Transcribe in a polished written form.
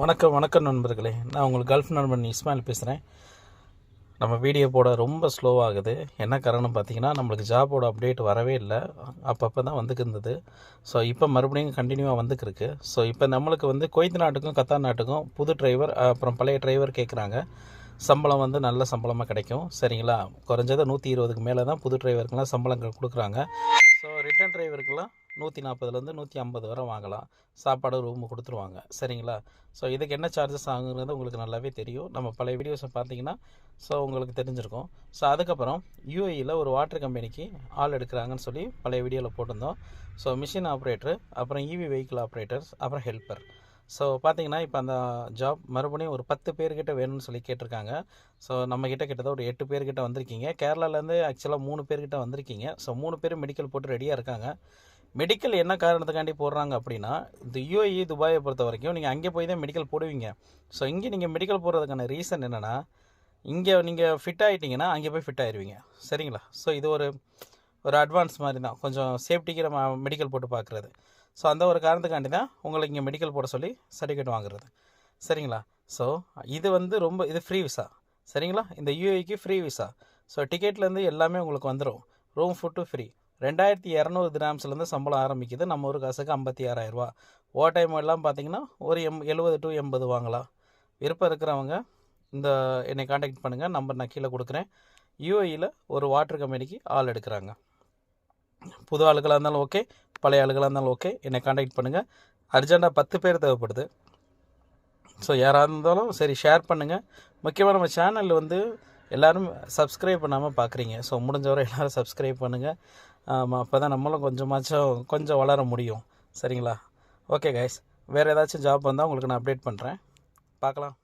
வணக்கம் நண்பர்களே. நான் உங்களுக்கு கல்ஃப் நண்பன் இஸ்மாயில் பேசுகிறேன். நம்ம வீடியோ போட ரொம்ப ஸ்லோவாகுது. என்ன காரணம் பார்த்தீங்கன்னா, நம்மளுக்கு ஜாபோட அப்டேட் வரவே இல்லை. அப்பப்போ தான் வந்துக்கு இருந்தது. ஸோ இப்போ மறுபடியும் கண்டினியூவாக வந்துருக்கு. ஸோ இப்போ நம்மளுக்கு வந்து குவைத் நாட்டுக்கும் கத்தார் நாட்டுக்கும் புது டிரைவர் அப்புறம் பழைய டிரைவர் கேட்குறாங்க. சம்பளம் வந்து நல்ல சம்பளமாக கிடைக்கும். சரிங்களா? குறைஞ்சது 120க்கு மேலே தான் புது டிரைவருக்கெல்லாம் சம்பளங்கள் கொடுக்குறாங்க. ஸோ ரிட்டர்ன் டிரைவருக்கெல்லாம் 140லேருந்து 150 வரை வாங்கலாம். சாப்பாடு ரூமு கொடுத்துருவாங்க. சரிங்களா? ஸோ இதுக்கு என்ன சார்ஜஸ் ஆகுங்கிறது உங்களுக்கு நல்லாவே தெரியும். நம்ம பழைய வீடியோஸை பார்த்தீங்கன்னா ஸோ உங்களுக்கு தெரிஞ்சிருக்கும். ஸோ அதுக்கப்புறம் யூஏஇயில் ஒரு வாட்டர் கம்பெனிக்கு ஆள் எடுக்கிறாங்கன்னு சொல்லி பழைய வீடியோவில் போட்டிருந்தோம். ஸோ மிஷின் ஆப்ரேட்டர், அப்புறம் இவி வெஹிக்கிள் ஆப்ரேட்டர்ஸ், அப்புறம் ஹெல்ப்பர். ஸோ பார்த்தீங்கன்னா இப்போ அந்த ஜாப் மறுபடியும் ஒரு 10 பேர்கிட்ட வேணும்னு சொல்லி கேட்டிருக்காங்க. ஸோ நம்மக்கிட்ட கிட்டத்தட்ட ஒரு 8 பேர்கிட்ட வந்திருக்கீங்க. கேரளாலேருந்து ஆக்சுவலாக 3 பேர்கிட்ட வந்திருக்கீங்க. ஸோ 3 பேரும் மெடிக்கல் போட்டு ரெடியாக இருக்காங்க. மெடிக்கல் என்ன காரணத்துக்காண்டி போடுறாங்க அப்படின்னா, இந்த யூஏஇ துபாயை பொறுத்த வரைக்கும் நீங்கள் அங்கே போய் தான் மெடிக்கல் போடுவீங்க. ஸோ இங்கே நீங்கள் மெடிக்கல் போடுறதுக்கான ரீசன் என்னென்னா, இங்கே நீங்கள் ஃபிட் ஆகிட்டிங்கன்னா அங்கே போய் ஃபிட் ஆயிடுவீங்க. சரிங்களா? ஸோ இது ஒரு அட்வான்ஸ் மாதிரி தான், கொஞ்சம் சேஃப்டிக்கு நம்ம மெடிக்கல் போட்டு பார்க்குறது. ஸோ அந்த ஒரு காரணத்துக்காண்டி தான் உங்களுக்கு இங்கே மெடிக்கல் போட சொல்லி சர்டிஃபிகேட் வாங்குறது. சரிங்களா? ஸோ இது வந்து இது ஃப்ரீ விசா. சரிங்களா? இந்த யூஏஇக்கு ஃப்ரீ விசா. ஸோ டிக்கெட்லேருந்து எல்லாமே உங்களுக்கு வந்துடும். Room food free. 2200 திராம்ஸ்லேருந்து சம்பளம் ஆரம்பிக்குது. நம்ம ஒரு காசுக்கு 56,000 ரூபா. ஓவர் டைம் எல்லாம் பார்த்தீங்கன்னா ஒரு 70 to 80 வாங்கலாம். விருப்பம் இருக்கிறவங்க இந்த என்னை காண்டாக்ட் பண்ணுங்கள். நம்பர் நான் கீழே கொடுக்குறேன். யூஏஇயில் ஒரு வாட்டர் கம்பெனிக்கு ஆள் எடுக்கிறாங்க. புது ஆளுகளாக இருந்தாலும் ஓகே, பழைய ஆளுகளாக இருந்தாலும் ஓகே, என்னை காண்டாக்ட் பண்ணுங்கள். அர்ஜெண்ட்டாக 10 பேர் தேவைப்படுது. ஸோ யாராக இருந்தாலும் சரி, ஷேர் பண்ணுங்கள். முக்கியமாக நம்ம சேனல் வந்து எல்லோரும் சப்ஸ்கிரைப் பண்ணாமல் பார்க்குறீங்க. ஸோ முடிஞ்சவரை எல்லோரும் சப்ஸ்கிரைப் பண்ணுங்கள். அப்போ தான் நம்மளும் கொஞ்சம் வளர முடியும். சரிங்களா? ஓகே கைஸ், வேறு ஏதாச்சும் ஜாப் வந்தால் உங்களுக்கு நான் அப்டேட் பண்ணுறேன். பார்க்கலாம்.